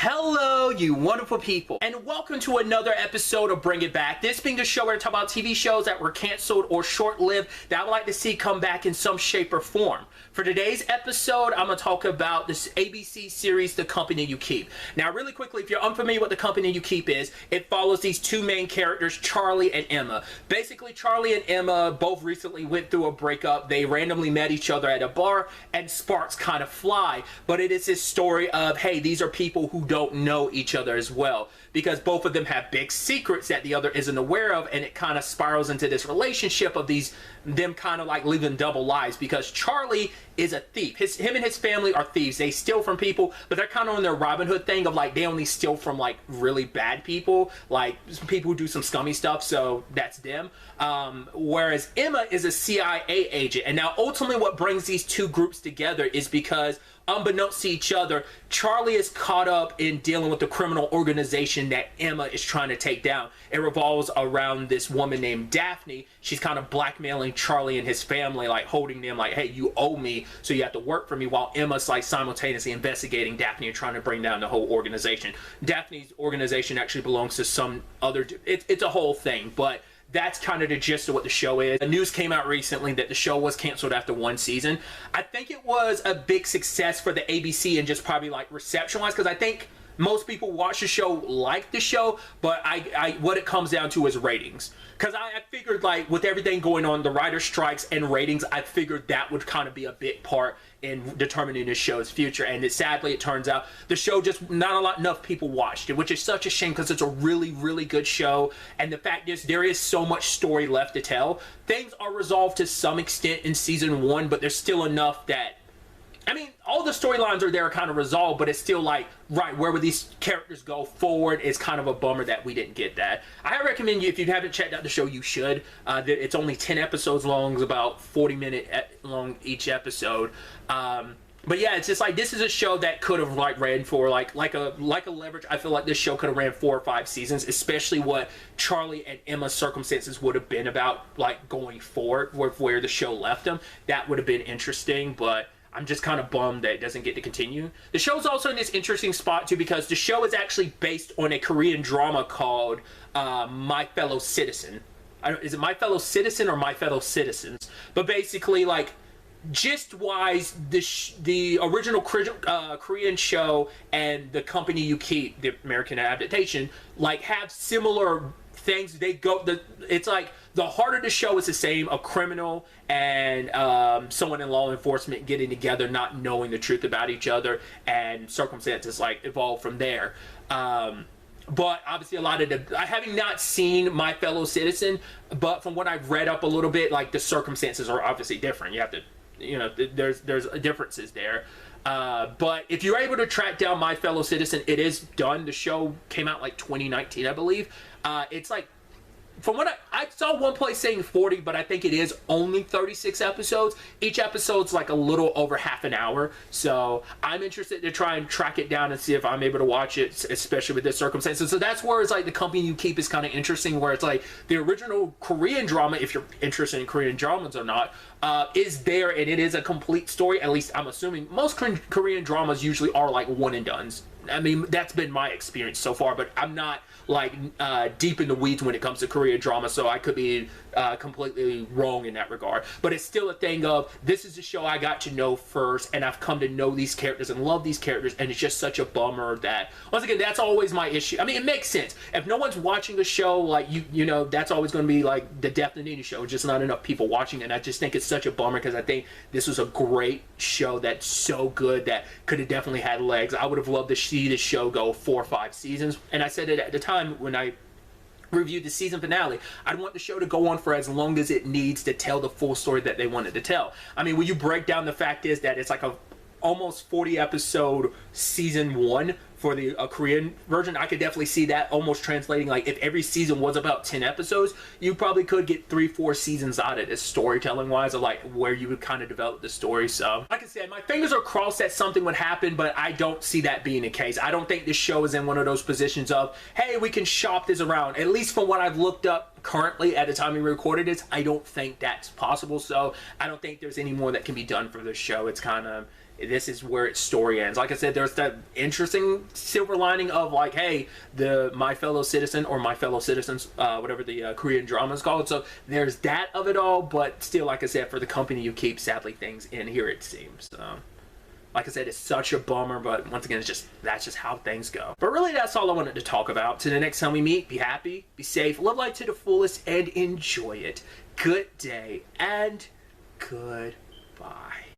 Hello, you wonderful people, and welcome to another episode of Bring It Back. This being the show where I talk about TV shows that were canceled or short-lived that I would like to see come back in some shape or form. For today's episode, I'm going to talk about this ABC series, The Company You Keep. Now, really quickly, if you're unfamiliar with The Company You Keep is, it follows these two main characters, Charlie and Emma. Basically, Charlie and Emma both recently went through a breakup. They randomly met each other at a bar, and sparks kind of fly. But it is this story of, hey, these are people who don't know each other as well, because both of them have big secrets that the other isn't aware of, and it kind of spirals into this relationship of them kind of like living double lives, because Charlie is a thief. Him and his family are thieves. They steal from people, but they're kind of on their Robin Hood thing of like they only steal from like really bad people, like people who do some scummy stuff, so that's them. Whereas Emma is a CIA agent, and now ultimately what brings these two groups together is because unbeknownst to each other, Charlie is caught up in dealing with the criminal organization that Emma is trying to take down. It revolves around this woman named Daphne. She's kind of blackmailing Charlie and his family, like holding them like, hey, you owe me, so you have to work for me, while Emma's like simultaneously investigating Daphne and trying to bring down the whole organization. Daphne's organization actually belongs to some other, it's a whole thing, but that's kind of the gist of what the show is. The news came out recently that the show was canceled after one season. I think it was a big success for the ABC and just probably like reception-wise, because I think most people watch the show, like the show, but what it comes down to is ratings. Because I figured, like, with everything going on, the writer strikes and ratings, I figured that would kind of be a big part in determining the show's future. And sadly, it turns out the show just, not enough people watched it, which is such a shame because it's a really, really good show. And the fact is, there is so much story left to tell. Things are resolved to some extent in season one, but there's still enough that, I mean, all the storylines are there kind of resolved, but it's still like, right, where would these characters go forward? It's kind of a bummer that we didn't get that. I recommend you, if you haven't checked out the show, you should. It's only 10 episodes long. It's about 40-minute long each episode. But yeah, it's just like, this is a show that could have like ran for like a Leverage. I feel like this show could have ran 4 or 5 seasons, especially what Charlie and Emma's circumstances would have been about, like going forward with where the show left them. That would have been interesting, but I'm just kind of bummed that it doesn't get to continue. The show's also in this interesting spot too, because the show is actually based on a Korean drama called My Fellow Citizen. Is it My Fellow Citizen or My Fellow Citizens? But basically, like, gist-wise, the original Korean show and The Company You Keep, the American adaptation, like have similar things. It's like the heart of the show is the same: a criminal and someone in law enforcement getting together, not knowing the truth about each other, and circumstances like evolve from there. But obviously, a lot of I having not seen My Fellow Citizen, but from what I've read up a little bit, like the circumstances are obviously different. You have to, you know, there's differences there. But if you're able to track down My Fellow Citizen, it is done. The show came out like 2019, I believe. It's like, from what I saw one place saying 40, but I think it is only 36 episodes. Each episode's like a little over half an hour. So I'm interested to try and track it down and see if I'm able to watch it, especially with this circumstances. So that's where it's like The Company You Keep is kind of interesting, where it's like the original Korean drama, if you're interested in Korean dramas or not, is there, and it is a complete story. At least I'm assuming most Korean dramas usually are like one and dones. I mean, that's been my experience so far, but I'm not like deep in the weeds when it comes to Korean drama, so I could be completely wrong in that regard. But it's still a thing of, this is a show I got to know first, and I've come to know these characters and love these characters, and it's just such a bummer that, once again, that's always my issue. I mean, it makes sense. If no one's watching the show, like, you know, that's always going to be like the Death and Nina show, just not enough people watching it. And I just think it's such a bummer, because I think this was a great show that's so good that could have definitely had legs. I would have loved to see this show go 4 or 5 seasons, and I said it at the time when I reviewed the season finale. I'd want the show to go on for as long as it needs to tell the full story that they wanted to tell. I mean, when you break down, the fact is that it's like a almost 40 episode season 1 for the Korean version. I could definitely see that almost translating, like if every season was about 10 episodes, you probably could get 3-4 seasons out of this, storytelling wise, of like where you would kind of develop the story. So like I said, my fingers are crossed that something would happen, but I don't see that being the case. I don't think this show is in one of those positions of, hey, we can shop this around. At least from what I've looked up currently at the time we recorded this, I don't think that's possible. So I don't think there's any more that can be done for this show. It's kind of, this is where its story ends. Like I said, there's that interesting silver lining of like, hey, the My Fellow Citizen or My Fellow Citizens, whatever the Korean drama is called. So there's that of it all, but still, like I said, for the company you keep, sadly, things in here, it seems. Like I said, it's such a bummer, but once again, that's just how things go. But really, that's all I wanted to talk about. Till the next time we meet, be happy, be safe, live life to the fullest, and enjoy it. Good day, and goodbye.